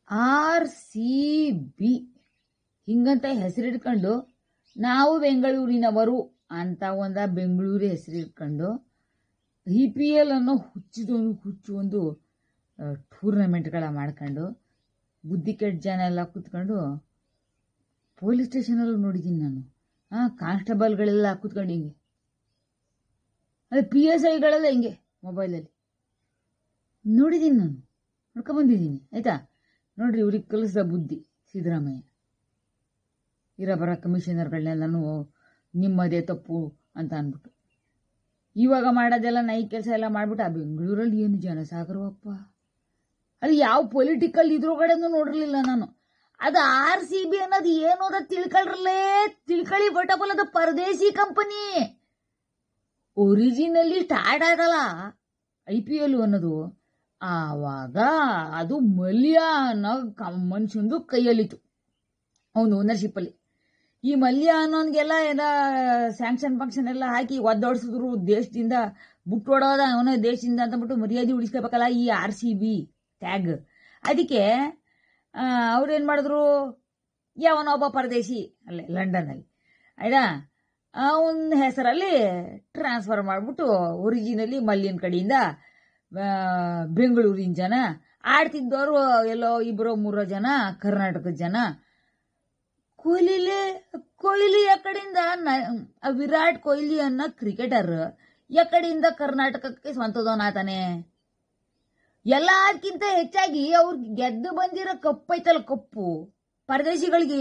RCB ಹಿಂಗಂತ ಹೆಸರಿಡ್ಕೊಂಡು ನಾವು ಬೆಂಗಳೂರಿನವರು ಅಂತ Bengaluru ಹೆಸರಿಡ್ಕೊಂಡು IPL ಅನ್ನೋ ಹುಚ್ಚು ಒಂದು ಟೂರ್ನಮೆಂಟ್ಗಳ ಮಾಡ್ಕೊಂಡು ಬುದ್ಧಿ ಕೆಟ್ಟ ಜನ ಎಲ್ಲ ಕೂತ್ಕೊಂಡು ಪೊಲೀಸ್ ಸ್ಟೇಷನಲ್ಲೂ ನೋಡಿದ್ದೀನಿ ನಾನು. ಕಾನ್ಸ್ಟೇಬಲ್ಗಳೆಲ್ಲ ಕೂತ್ಕೊಂಡು ಹಿಂಗೆ, ಅದೇ PSIಗಳೆಲ್ಲ ಹಿಂಗೆ ಮೊಬೈಲಲ್ಲಿ ನೋಡಿದ್ದೀನಿ, ನಾನು ನೋಡ್ಕೊಂಬಂದಿದ್ದೀನಿ. ಆಯ್ತಾ, ನೋಡ್ರಿ ಇವ್ರಿಗೆ ಕಲಿಸ್ದ ಬುದ್ಧಿ ಸಿದ್ದರಾಮಯ್ಯ. ಇರೋ ಕಮಿಷನರ್ಗಳನ್ನೆಲ್ಲನೂ ನಿಮ್ಮದೇ ತಪ್ಪು ಅಂತ ಅಂದ್ಬಿಟ್ಟು ಇವಾಗ ಮಾಡೋದೆಲ್ಲ ನೈ ಕೆಲಸ ಎಲ್ಲ ಮಾಡ್ಬಿಟ್ಟು ಆ ಬೆಂಗಳೂರಲ್ಲಿ ಏನು ಜನಸಾಗರವಪ್ಪ. ಅಲ್ಲಿ ಯಾವ ಪೊಲಿಟಿಕಲ್ ಇದ್ರೊಳಗಡೆನೂ ನೋಡಿರ್ಲಿಲ್ಲ ನಾನು. ಅದು RCB ಅನ್ನೋದು ಏನು ಅದ ತಿಳ್ಕೊಳ್ಳಿ ಬಟಬಲ್, ಅದು ಪರದೇಶಿ ಕಂಪನಿ. ಒರಿಜಿನಲಿ ಸ್ಟಾರ್ಟ್ ಆಗಲ್ಲ IPL ಅನ್ನೋದು ಆವಾಗ ಅದು ಮಲ್ಯ ಅನ್ನೋ ಮನುಷ್ಯಂದು ಕೈಯಲ್ಲಿತ್ತು, ಅವನು ಓನರ್ಶಿಪ್ ಅಲ್ಲಿ. ಈ ಮಲ್ಯ ಅನ್ನೋನ್ಗೆಲ್ಲ ಎಲ್ಲ ಸ್ಯಾಂಕ್ಷನ್ ಫಂಕ್ಷನ್ ಎಲ್ಲ ಹಾಕಿ ಒದ್ದೋಡಿಸಿದ್ರು, ದೇಶದಿಂದ ಬಿಟ್ಟೋಡೋದ ಅವನ ದೇಶದಿಂದ ಅಂತಂದ್ಬಿಟ್ಟು ಮರ್ಯಾದೆ ಉಳಿಸ್ಕೋಬೇಕಲ್ಲ ಈ RCB ಟ್ಯಾಗ್. ಅದಕ್ಕೆ ಅವ್ರೇನ್ ಮಾಡಿದ್ರು, ಯಾವನೊಬ್ಬ ಪರದೇಶಿ ಅಲ್ಲೇ ಲಂಡನ್ನಲ್ಲಿ ಆಯ್ತಾ ಅವನ ಹೆಸರಲ್ಲಿ ಟ್ರಾನ್ಸ್ಫರ್ ಮಾಡಿಬಿಟ್ಟು ಒರಿಜಿನಲಿ ಮಲ್ಯನ್ ಕಡೆಯಿಂದ ಬೆಂಗಳೂರಿನ ಜನ ಆಡ್ತಿದ್ದವರು ಎಲ್ಲೋ 2-3 ಜನ ಕರ್ನಾಟಕದ ಜನ. ಕೊಹ್ಲಿ ಎಕಡೆಯಿಂದ ವಿರಾಟ್ ಕೊಹ್ಲಿ ಅನ್ನೋ ಕ್ರಿಕೆಟರ್ ಎಕಡೆಯಿಂದ ಕರ್ನಾಟಕಕ್ಕೆ ಸ್ವಂತದವನಾತಾನೆ. ಎಲ್ಲದಕ್ಕಿಂತ ಹೆಚ್ಚಾಗಿ ಅವ್ರಿಗೆ ಗೆದ್ದು ಬಂದಿರೋ ಕಪ್ಪು ಐತಲ್ಲ, ಕಪ್ಪು ಪರದೇಶಿಗಳಿಗೆ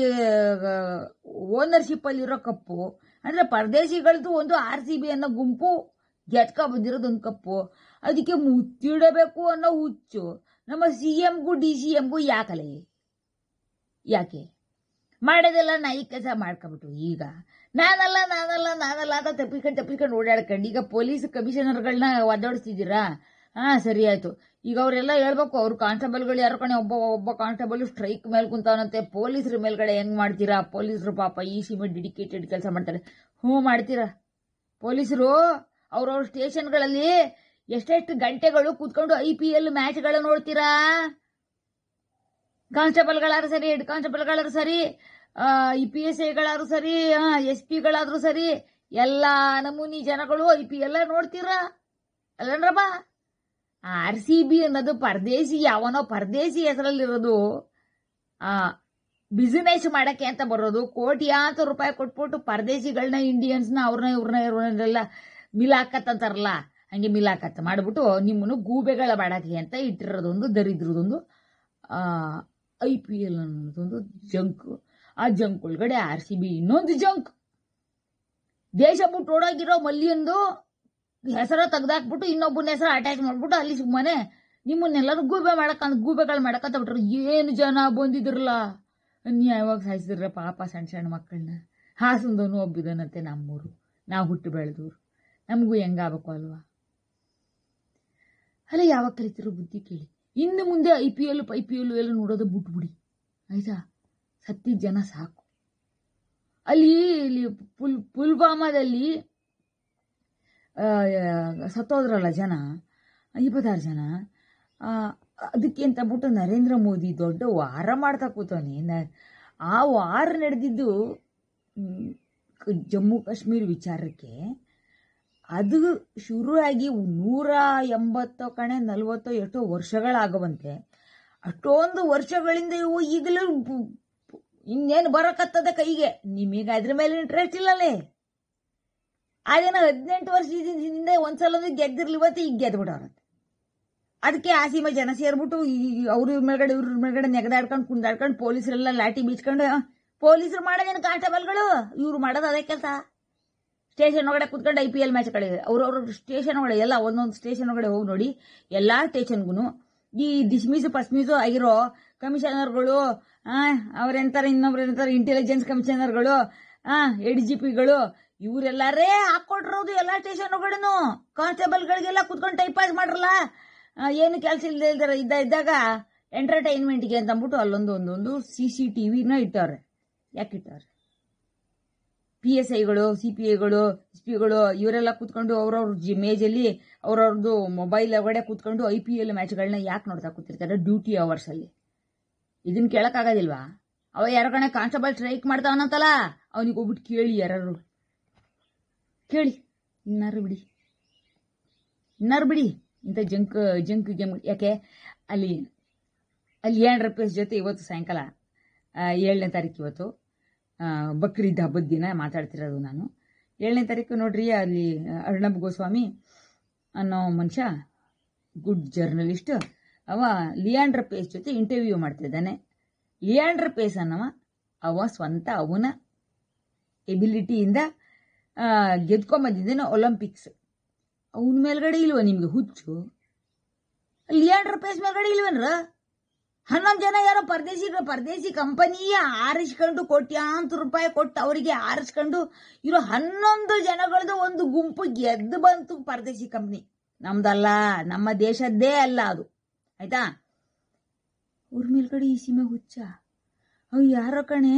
ಓನರ್ಶಿಪ್ ಅಲ್ಲಿರೋ ಕಪ್ಪು ಅಂದ್ರೆ ಪರದೇಶಿಗಳದ್ದು ಒಂದು RCB ಅನ್ನೋ ಗುಂಪು ಗೆದ್ಕ ಬಂದಿರೋದೊಂದು ಕಪ್ಪು. ಅದಕ್ಕೆ ಮುತ್ತಿಡಬೇಕು ಅನ್ನೋ ಹುಚ್ಚು ನಮ್ಮ CMಗೂ DCMಗೂ ಯಾಕೆ ಮಾಡೋದೆಲ್ಲ ನಾಯಿ ಕೆಲಸ ಮಾಡ್ಕೊಂಬಿಟ್ರು. ಈಗ ನಾನಲ್ಲ ಅಂತ ತಪ್ಪಿಸ್ಕೊಂಡು ಓಡಾಡ್ಕೊಂಡು ಈಗ ಪೊಲೀಸ್ ಕಮಿಷನರ್ಗಳನ್ನ ಒದ್ದಾಡಿಸ್ತಿದ್ದೀರಾ. ಸರಿ ಆಯ್ತು. ಈಗ ಅವರೆಲ್ಲ ಹೇಳ್ಬೇಕು, ಅವ್ರು ಕಾನ್ಸ್ಟೇಬಲ್ಗಳು ಯಾರು ಕಣೆ, ಒಬ್ಬ ಕಾನ್ಸ್ಟೇಬಲ್ ಸ್ಟ್ರೈಕ್ ಮೇಲೆ ಕುಂತವನಂತೆ. ಪೊಲೀಸರ ಮೇಲ್ಗಡೆ ಹೆಂಗ್ ಮಾಡ್ತೀರಾ? ಪೊಲೀಸರು ಪಾಪ ಈ ಸೀಮೆ ಡೆಡಿಕೇಟೆಡ್ ಕೆಲಸ ಮಾಡ್ತಾರೆ. ಮಾಡ್ತೀರಾ? ಪೊಲೀಸರು ಅವ್ರವ್ರ ಸ್ಟೇಷನ್ಗಳಲ್ಲಿ ಎಷ್ಟೆಷ್ಟು ಗಂಟೆಗಳು ಕೂತ್ಕೊಂಡು IPL ಮ್ಯಾಚ್ಗಳ ನೋಡ್ತೀರಾ? ಕಾನ್ಸ್ಟೇಬಲ್ಗಳಾದ್ರೂ ಸರಿ, ಹೆಡ್ ಕಾನ್ಸ್ಟೇಬಲ್ಗಳಾದ್ರೂ ಸರಿ, PSIಗಳಾದ್ರೂ ಸರಿ, SP ಗಳಾದ್ರೂ ಸರಿ, ಎಲ್ಲಾ ನಮೂನಿ ಜನಗಳು IPL ನೋಡ್ತೀರಾ ಅಲ್ಲನ್ರಪ್ಪ. RCB ಅನ್ನೋದು ಪರದೇಶಿ, ಯಾವನೋ ಪರದೇಶಿ ಹೆಸರಲ್ಲಿರೋದು. ಬಿಸಿನೆಸ್ ಮಾಡಕ್ಕೆ ಅಂತ ಬರೋದು. ಕೋಟ್ಯಾಂತರ ರೂಪಾಯಿ ಕೊಟ್ಬಿಟ್ಟು ಪರದೇಶಿಗಳನ್ನ, ಇಂಡಿಯನ್ಸ್ನ ಇವ್ರನ್ನೆಲ್ಲ ಮಿಲಾಕತ್ ಅಂತಾರಲ್ಲ, ಹಂಗೆ ಮಿಲಾಕತ್ ಮಾಡ್ಬಿಟ್ಟು ನಿಮ್ಮನ್ನು ಗೂಬೆಗಳ ಮಾಡಕ್ಕೆ ಅಂತ ಇಟ್ಟಿರೋದೊಂದು ದರಿದ್ರದೊಂದು IPL ಅನ್ನೋದೊಂದು ಜಂಕ್. ಆ ಜಂಕ್ ಒಳಗಡೆ RCB ಇನ್ನೊಂದು ಜಂಕ್. ದೇಶ ಬಿಟ್ಟು ಓಡೋಗಿರೋ ಮಲ್ಯಂದು ಹೆಸರ ತೆಗ್ದಾಕ್ಬಿಟ್ಟು ಇನ್ನೊಬ್ಬನ ಹೆಸರು ಅಟ್ಯಾಚ್ ಮಾಡ್ಬಿಟ್ಟು ಅಲ್ಲಿ ಸುಮ್ಮನೆ ನಿಮ್ಮನ್ನೆಲ್ಲರೂ ಗೂಬೆಗಳು ಮಾಡಕಂತ ಬಿಟ್ರು. ಏನು ಜನ ಬಂದಿದ್ರಲ್ಲ, ಅನ್ಯಾಯವಾಗಿ ಸಾಯಿಸಿದ್ರ ಪಾಪ ಸಣ್ಣ ಮಕ್ಕಳನ್ನ. ಹಾಸನದವನು ಒಬ್ಬಿದನಂತೆ ನಮ್ಮೂರು, ನಾವು ಹುಟ್ಟು ಬೆಳೆದೂರು, ನಮಗೂ ಹೆಂಗಾಗಬೇಕು ಅಲ್ವಾ? ಅಲ್ಲ, ಯಾವಾಗ ಕಲಿತಿರೋ ಬುದ್ಧಿ ಕೇಳಿ. ಇನ್ನು ಮುಂದೆ IPL ಎಲ್ಲ ನೋಡೋದು ಬಿಟ್ಬಿಡಿ ಆಯ್ತಾ. ಸತ್ತಿದ ಜನ ಸಾಕು. ಅಲ್ಲಿ ಪುಲ್ವಾಮಾದಲ್ಲಿ ಸತ್ತೋದ್ರಲ್ಲ ಜನ, 26 ಜನ. ಅದಕ್ಕೆ ಅಂತ ಬಿಟ್ಟು ನರೇಂದ್ರ ಮೋದಿ ದೊಡ್ಡ ವಾರ ಮಾಡ್ತಾ ಕೂತವನೆ. ಆ ವಾರ ನಡೆದಿದ್ದು ಜಮ್ಮು ಕಾಶ್ಮೀರ ವಿಚಾರಕ್ಕೆ. ಅದು ಶುರುವಾಗಿ 180 ಎಷ್ಟೋ ವರ್ಷಗಳಾಗವಂತೆ. ಅಷ್ಟೊಂದು ವರ್ಷಗಳಿಂದ ಇವು ಈಗಲೂ ಇನ್ನೇನು ಬರಕತ್ತದ ಕೈಗೆ. ನಿಮಗೆ ಅದ್ರ ಮೇಲೆ ಇಂಟ್ರೆಸ್ಟ್ ಇಲ್ಲಲೇ. ಅದೇನೋ 18 ವರ್ಷದಿಂದ ಒಂದ್ಸಲ ಗೆದ್ದಿರ್ಲಿ, ಇವತ್ತು ಈಗ ಗೆದ್ಬಿಟ್ಟವ್ರಂತೆ. ಅದಕ್ಕೆ ಆ ಸೀಮೆ ಜನ ಸೇರ್ಬಿಟ್ಟು ಅವ್ರ ಮೇಲ್ಗಡೆ ನೆಗದಾಡ್ಕೊಂಡು ಕುಂದಾಡ್ಕೊಂಡು ಪೊಲೀಸರೆಲ್ಲ ಲಾಠಿ ಬೀಚ್ಕೊಂಡು, ಪೊಲೀಸರು ಮಾಡೋದೇನು ಕಾನ್ಸ್ಟೇಬಲ್ಗಳು, ಇವ್ರು ಮಾಡೋದು ಅದೇ ಕೆಲಸ. ಸ್ಟೇಷನ್ ಒಳಗಡೆ ಕುತ್ಕೊಂಡು IPL ಮ್ಯಾಚ್ಗಳಿದೆ. ಅವ್ರವ್ರ ಸ್ಟೇಷನ್ ಒಳಗಡೆ ಎಲ್ಲ ಒಂದೊಂದು ಸ್ಟೇಷನ್ ಒಳಗಡೆ ಹೋಗಿ ನೋಡಿ. ಎಲ್ಲಾ ಸ್ಟೇಷನ್ಗೂ ಈ ಪಸ್ಮೀಸು ಆಗಿರೋ ಕಮಿಷನರ್ಗಳು, ಅವ್ರೆಂತಾರೆ ಇನ್ನೊಬ್ರೇನಂತಾರೆ ಇಂಟೆಲಿಜೆನ್ಸ್ ಕಮಿಷನರ್ಗಳು, ADGPಗಳು, ಇವರೆಲ್ಲಾರೇ ಹಾಕೊಟ್ರೋದು ಎಲ್ಲಾ ಸ್ಟೇಷನ್ ಒಳಗಡೆನು. ಕಾನ್ಸ್ಟೇಬಲ್ಗಳಿಗೆಲ್ಲ ಕುತ್ಕೊಂಡು ಟೈಪ್ ಪಾಸ್ ಮಾಡ್ರಲ್ಲ, ಏನು ಕೆಲಸ ಇದ್ದಾಗ ಎಂಟರ್ಟೈನ್ಮೆಂಟ್ಗೆ ಅಂತ ಅಂದ್ಬಿಟ್ಟು ಅಲ್ಲೊಂದು CCTVನ ಇಟ್ಟವ್ರೆ. ಯಾಕೆ ಇಟ್ಟವ್ರೆ? PSIಗಳು, CPIಗಳು, SPಗಳು ಇವರೆಲ್ಲ ಕೂತ್ಕೊಂಡು ಅವ್ರವ್ರ ಮೇಜಲ್ಲಿ ಅವ್ರವ್ರದ್ದು ಮೊಬೈಲ್ ಒಳಗಡೆ ಕೂತ್ಕೊಂಡು IPL ಮ್ಯಾಚ್ಗಳನ್ನ ಯಾಕೆ ನೋಡ್ತಾ ಕೂತಿರ್ತಾರೆ ಡ್ಯೂಟಿ ಅವರ್ಸ್ ಅಲ್ಲಿ? ಇದನ್ನ ಕೇಳಕ್ಕಾಗೋದಿಲ್ವಾ? ಅವ ಯಾರ ಕಣೆ ಕಾನ್ಸ್ಟೇಬಲ್ ಸ್ಟ್ರೈಕ್ ಮಾಡ್ತಾವನಂತಲ್ಲ, ಅವನಿಗೆ ಹೋಗ್ಬಿಟ್ಟು ಕೇಳಿ, ಯಾರು ಕೇಳಿ. ಇನ್ನಾರು ಬಿಡಿ ಇಂಥ ಜಂಕ್ ಗೇಮ್. ಯಾಕೆ ಅಲ್ಲಿ ₹7 ಜೊತೆ ಇವತ್ತು ಸಾಯಂಕಾಲ 7ನೇ ತಾರೀಕು, ಇವತ್ತು ಬಕ್ರೀದ್ ಹಬ್ಬದ ದಿನ ಮಾತಾಡ್ತಿರೋದು ನಾನು. 7ನೇ ತಾರೀಕು ನೋಡ್ರಿ, ಅಲ್ಲಿ ಅರ್ಣಬ್ ಗೋಸ್ವಾಮಿ ಅನ್ನೋ ಮನುಷ್ಯ, ಗುಡ್ ಜರ್ನಲಿಸ್ಟ್, ಅವ ಲಿಯಾಂಡರ್ ಪೇಸ್ ಜೊತೆ ಇಂಟರ್ವ್ಯೂ ಮಾಡ್ತಿದ್ದಾನೆ. ಲಿಯಾಂಡರ್ ಪೇಸ್ ಅನ್ನವ ಅವ ಸ್ವಂತ ಅವನ ಎಬಿಲಿಟಿಯಿಂದ ಗೆದ್ಕೊಂಬಂದಿದ್ದೇನೆ ಒಲಿಂಪಿಕ್ಸ್. ಅವನ ಮೇಲ್ಗಡೆ ಇಲ್ವ ನಿಮ್ಗೆ ಹುಚ್ಚು? ಲಿಯಾಂಡರ್ ಪೇಸ್ ಮೇಲ್ಗಡೆ ಇಲ್ವೇನ್ರ? 11 ಜನ ಯಾರೋ ಪರದೇಶಿ ಕಂಪನಿಯ ಆರಿಸ್ಕೊಂಡು ಕೋಟ್ಯಾಂತರ ರೂಪಾಯಿ ಕೊಟ್ಟು ಅವರಿಗೆ ಆರಿಸ್ಕೊಂಡು ಇರೋ 11 ಜನಗಳದ್ದು ಒಂದು ಗುಂಪು ಗೆದ್ದು ಬಂತು ಪರದೇಶಿ ಕಂಪನಿ. ನಮ್ದಲ್ಲ, ನಮ್ಮ ದೇಶದ್ದೇ ಅಲ್ಲ ಅದು, ಆಯ್ತಾ? ಅವ್ರ ಮೇಲ್ಗಡೆ ಈ ಸೀಮೆ ಹುಚ್ಚ. ಅವ್ ಯಾರೋ ಕಣೆ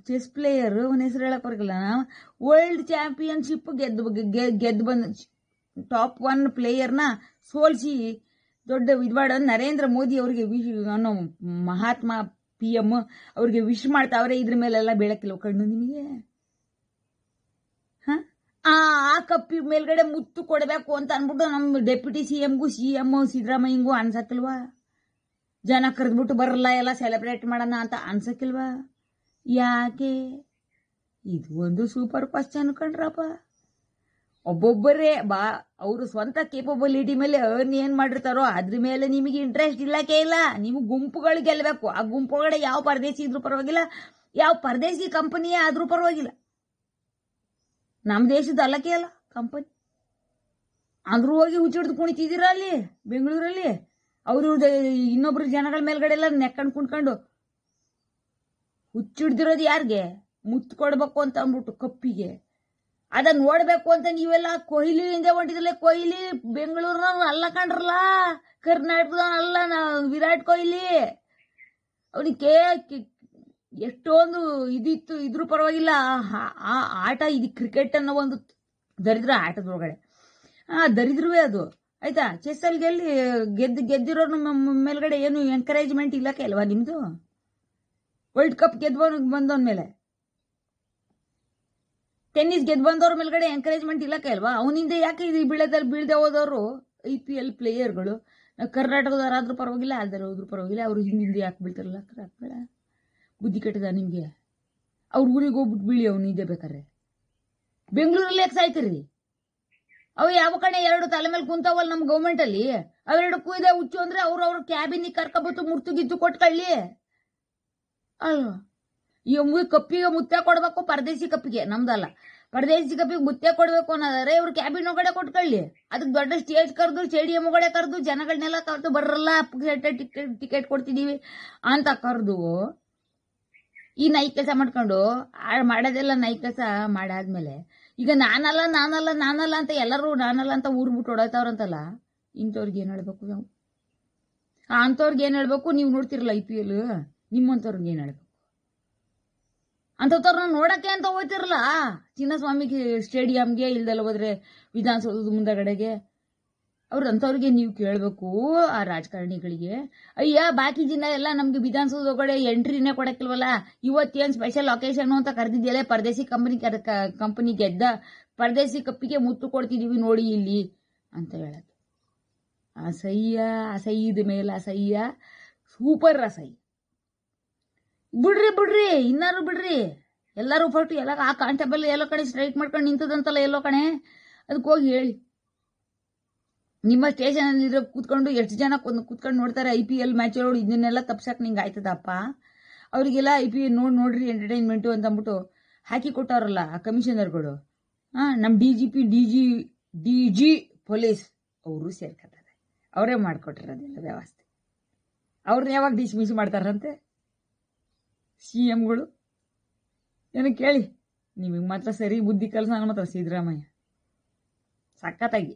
ಚೆಸ್ ಪ್ಲೇಯರ್, ಅವನ ಹೆಸರು ಹೇಳಕ್ ಬರಲ್ಲ. ವರ್ಲ್ಡ್ ಚಾಂಪಿಯನ್ಶಿಪ್ ಗೆದ್ದು ಬಂದ ಟಾಪ್ 1 ಪ್ಲೇಯರ್ನ ಸೋಲಿಸಿ ದೊಡ್ಡ ವಿದ್ವಾಡ ನರೇಂದ್ರ ಮೋದಿ ಅವರಿಗೆ ಅನ್ನೋ ಮಹಾತ್ಮ PM ಅವ್ರಿಗೆ ವಿಶ್ ಮಾಡ್ತಾವ್ರೆ. ಇದ್ರ ಮೇಲೆಲ್ಲ ಬೆಳಕಿಲ್ಲ ಕಣ್ಣು ನಿಮಗೆ? ಆ ಕಪ್ಪಿ ಮೇಲ್ಗಡೆ ಮುತ್ತು ಕೊಡಬೇಕು ಅಂತ ಅನ್ಬಿಟ್ಟು ನಮ್ಮ ಡೆಪ್ಯೂಟಿ CMಗೂ CM ಸಿದ್ದರಾಮಯ್ಯಂಗೂ ಅನ್ಸಕ್ಕಿಲ್ವಾ? ಜನ ಕರೆದ್ಬಿಟ್ಟು ಬರಲ್ಲ, ಎಲ್ಲ ಸೆಲೆಬ್ರೇಟ್ ಮಾಡೋಣ ಅಂತ ಅನ್ಸಕ್ಕಿಲ್ವಾ? ಯಾಕೆ? ಇದು ಒಂದು ಸೂಪರ್ ಕ್ವಶ್ಚನ್ ಕಣ್ರಪ್ಪ. ಒಬ್ಬೊಬ್ಬರೇ ಅವರು ಸ್ವಂತ ಕೇಪಬಿಲಿಟಿ ಮೇಲೆ ಏನ್ ಮಾಡಿರ್ತಾರೋ ಅದ್ರ ಮೇಲೆ ನಿಮಗೆ ಇಂಟ್ರೆಸ್ಟ್ ಇಲ್ಲಕ್ಕೆ ಇಲ್ಲ. ನೀವು ಗುಂಪುಗಳು ಗೆಲ್ಲಬೇಕು. ಆ ಗುಂಪುಗಳೇ ಯಾವ ಪರದೇಶಿ ಇದ್ರೂ ಪರವಾಗಿಲ್ಲ, ಯಾವ ಪರದೇಶಿ ಕಂಪನಿಯೇ ಆದ್ರೂ ಪರವಾಗಿಲ್ಲ. ನಮ್ಮ ದೇಶದ ಅಲ್ಲಕ್ಕೆ ಅಲ್ಲ ಕಂಪನಿ. ಅಂದ್ರೂ ಹೋಗಿ ಹುಚ್ಚಿಡ್ದು ಕುಣಿತಿದ್ದೀರ ಅಲ್ಲಿ ಬೆಂಗಳೂರಲ್ಲಿ. ಅವರು ಇನ್ನೊಬ್ರು ಜನಗಳ ಮೇಲ್ಗಡೆ ಎಲ್ಲ ನೆಕ್ಕೊಂಡು ಕುಣ್ಕೊಂಡು ಹುಚ್ಚಿಡ್ದಿರೋದು ಯಾರಿಗೆ? ಮುತ್ತು ಕೊಡ್ಬೇಕು ಅಂತ ಅಂದ್ಬಿಟ್ಟು ಕಪ್ಪಿಗೆ. ಅದನ್ನ ನೋಡ್ಬೇಕು ಅಂತ ನೀವೆಲ್ಲ ಕೊಹ್ಲಿ ಹಿಂದೆ ಹೊಂಟಿದ್ರಲ್ಲ. ಕೊಹ್ಲಿ ಬೆಂಗಳೂರಿನವ್ರು ಅಲ್ಲ ಕಂಡ್ರಲ್ಲ, ಕರ್ನಾಟಕದವನಲ್ಲ ವಿರಾಟ್ ಕೊಹ್ಲಿ. ಅವನಿಗೆ ಎಷ್ಟೊಂದು ಇದಿತ್ತು, ಇದ್ರೂ ಪರವಾಗಿಲ್ಲ. ಆ ಆಟ, ಇದು ಕ್ರಿಕೆಟ್ ಅನ್ನೋ ಒಂದು ದರಿದ್ರ ಆಟದೊಳಗಡೆ ದರಿದ್ರವೇ ಅದು, ಆಯ್ತಾ? ಚೆಸ್ಸಲ್ಲಿ ಗೆದ್ದಿರೋರ್ ಮೇಲ್ಗಡೆ ಏನು ಎಂಕರೇಜ್ಮೆಂಟ್ ಇಲ್ಲಕ್ಕೆ ಅಲ್ವಾ ನಿಮ್ದು? ವರ್ಲ್ಡ್ ಕಪ್ ಬಂದವನ್ಮೇಲೆ, ಟೆನ್ನಿಸ್ ಬಂದವ್ರ ಮೇಲ್ಗಡೆ ಎಂಕರೇಜ್ಮೆಂಟ್ ಇಲ್ಲಕ್ಕೆ ಅಲ್ವಾ? ಅವನಿಂದ ಯಾಕೆ ಇದು ಬೀಳದೆ ಹೋದವರು IPL ಪ್ಲೇಯರ್ಗಳು ಕರ್ನಾಟಕದವರಾದ್ರೂ ಪರವಾಗಿಲ್ಲ, ಅಲ್ದಾರ ಹೋದ್ರೂ ಪರವಾಗಿಲ್ಲ, ಅವರು ಹಿಂದಿಂದ ಯಾಕೆ ಬೀಳ್ತಾರಲ್ಲ? ಬೇಡ, ಬುದ್ಧಿ ಕೆಟ್ಟದ ನಿಮ್ಗೆ? ಅವ್ರ ಊರಿಗೆ ಹೋಗ್ಬಿಟ್ಟು ಬೀಳಿ ಅವ್ನು ಇದೇ ಬೇಕಾರೆ. ಬೆಂಗಳೂರಲ್ಲಿ ಯಾಕೆ ಸಾಯ್ತಿರಿ? ಅವು ಯಾವ ಕಣೆ 2 ತಲೆ ಮೇಲೆ ಕುಂತಾವಲ್ಲ ನಮ್ಮ ಗೌರ್ಮೆಂಟ್ ಅಲ್ಲಿ, ಅವೆರಡಕ್ಕೂ ಇದೆ ಹುಚ್ಚು ಅಂದ್ರೆ ಅವ್ರ ಕ್ಯಾಬಿನಿಗೆ ಕರ್ಕೊಬತ್ತು ಮುರ್ತು ಕೊಟ್ಕೊಳ್ಳಿ ಅಲ್ವಾ? ಈ ಕಪ್ಪಿಗೆ ಮುತ್ತೆ ಕೊಡ್ಬೇಕು, ಪರದೇಶಿ ಕಪ್ಪಿಗೆ, ನಮ್ದಲ್ಲ. ಪರದೇಶಿ ಕಪ್ಪಿಗೆ ಮುತ್ತೆ ಕೊಡ್ಬೇಕು ಅನ್ನೋದಾದ್ರೆ ಇವ್ರು ಕ್ಯಾಬಿನ್ ಒಳಗಡೆ ಕೊಟ್ಕೊಳ್ಳಿ. ಅದಕ್ಕೆ ದೊಡ್ಡ ಸ್ಟೇಜ್ ಕರೆದು, ಸ್ಟೇಡಿಯಂ ಒಳಗಡೆ ಕರೆದು, ಜನಗಳನ್ನೆಲ್ಲ ಕರೆದು ಬರಲ್ಲ, ಟಿಕೆಟ್ ಕೊಡ್ತಿದೀವಿ ಅಂತ ಕರೆದು ಈ ನೈ ಕೆಲಸ ಮಾಡ್ಕೊಂಡು ಮಾಡೋದೆಲ್ಲ ನೈ ಕೆಲಸ ಮಾಡಾದ್ಮೇಲೆ ಈಗ ನಾನಲ್ಲ ಅಂತ ಎಲ್ಲರೂ ನಾನಲ್ಲ ಅಂತ ಊರ್ಬಿಟ್ಟು ಓಡಾಡ್ತಾವ್ರಂತಲ್ಲ. ಇಂಥವ್ರಿಗೆ ಏನ್ ಹೇಳ್ಬೇಕು ನಾವು? ಅಂಥವ್ರಿಗೆ ಏನ್ ಹೇಳ್ಬೇಕು? ನೀವು ನೋಡ್ತಿರಲ್ಲ IPL, ನಿಮ್ಮಂಥವ್ರಿಗೆ ಏನ್ ಹೇಳ್ಬೇಕು? ಅಂಥವ್ರನ್ನ ನೋಡಕ್ಕೆ ಅಂತ ಹೋಗ್ತಿರಲ್ಲ ಚಿನ್ನಸ್ವಾಮಿ ಸ್ಟೇಡಿಯಂಗೆ, ಇಲ್ದೆಲ್ಲ ಹೋದ್ರೆ ವಿಧಾನಸೌಧದ ಮುಂದಗಡೆಗೆ. ಅಂಥವ್ರಿಗೆ ನೀವು ಕೇಳಬೇಕು, ಆ ರಾಜಕಾರಣಿಗಳಿಗೆ. ಅಯ್ಯ, ಬಾಕಿ ದಿನ ಎಲ್ಲ ನಮ್ಗೆ ವಿಧಾನಸೌಧ ಒಳಗಡೆ ಎಂಟ್ರಿನೇ ಕೊಡಕ್ಕಿಲ್ವಲ್ಲ, ಇವತ್ತೇನ್ ಸ್ಪೆಷಲ್ ಅಕೇಶನ್ ಅಂತ ಕರೆದಿದ್ಯಲ್ಲ, ಪರದೇಶಿ ಕಂಪನಿ ಗೆದ್ದ ಪರದೇಶಿ ಕಪ್ಪಿಗೆ ಮುತ್ತು ಕೊಡ್ತಿದೀವಿ ನೋಡಿ ಇಲ್ಲಿ ಅಂತ ಹೇಳೋದು. ಅಸಹ್ಯದ ಮೇಲೆ ಅಸಹ್ಯ, ಸೂಪರ್ ಅಸಹ್ಯ. ಬಿಡ್ರಿ, ಇನ್ನಾರು ಬಿಡ್ರಿ. ಎಲ್ಲರೂ ಹೊರಟು ಎಲ್ಲ ಆ ಕಾನ್ಸ್ಟೇಬಲ್ ಎಲ್ಲೋ ಕಡೆ ಸ್ಟ್ರೈಕ್ ಮಾಡ್ಕೊಂಡು ನಿಂತದಂತಲ್ಲ ಎಲ್ಲೋ ಕಣೆ, ಅದಕ್ಕೆ ಹೋಗಿ ಹೇಳಿ. ನಿಮ್ಮ ಸ್ಟೇಷನ್ ಅಲ್ಲಿ ಕೂತ್ಕೊಂಡು ಎಷ್ಟು ಜನ ಕೂತ್ಕೊಂಡು ನೋಡ್ತಾರೆ IPL ಮ್ಯಾಚ್ ಒಳಗೆ? ಇದನ್ನೆಲ್ಲ ತಪ್ಸಕ್ ನಿಂಗೆ ಆಯ್ತದಪ್ಪ? ಅವರಿಗೆಲ್ಲ IPL ನೋಡ್ರಿ ಎಂಟರ್ಟೈನ್ಮೆಂಟು ಅಂತ ಅಂದ್ಬಿಟ್ಟು ಹಾಕಿ ಕೊಟ್ಟವ್ರಲ್ಲ ಆ ಕಮಿಷನರ್ಗಳು. ನಮ್ಮ DG ಪೊಲೀಸ್ ಅವರು ಸೇರ್ಕೊತಾರೆ, ಅವರೇ ಮಾಡ್ಕೊಟ್ಟಿರೋದಿಲ್ಲ ವ್ಯವಸ್ಥೆ. ಅವ್ರನ್ನ ಯಾವಾಗ ಡಿಸ್ಮಿಸ್ ಮಾಡ್ತಾರಂತೆ CMಗಳು? ಏನು ಕೇಳಿ, ನಿಮಗೆ ಮಾತ್ರ ಸರಿ ಬುದ್ಧಿ ಕಲ್ಸ ಮಾತ್ರ ಸಿದ್ದರಾಮಯ್ಯ ಸಖತ್ತಾಗಿ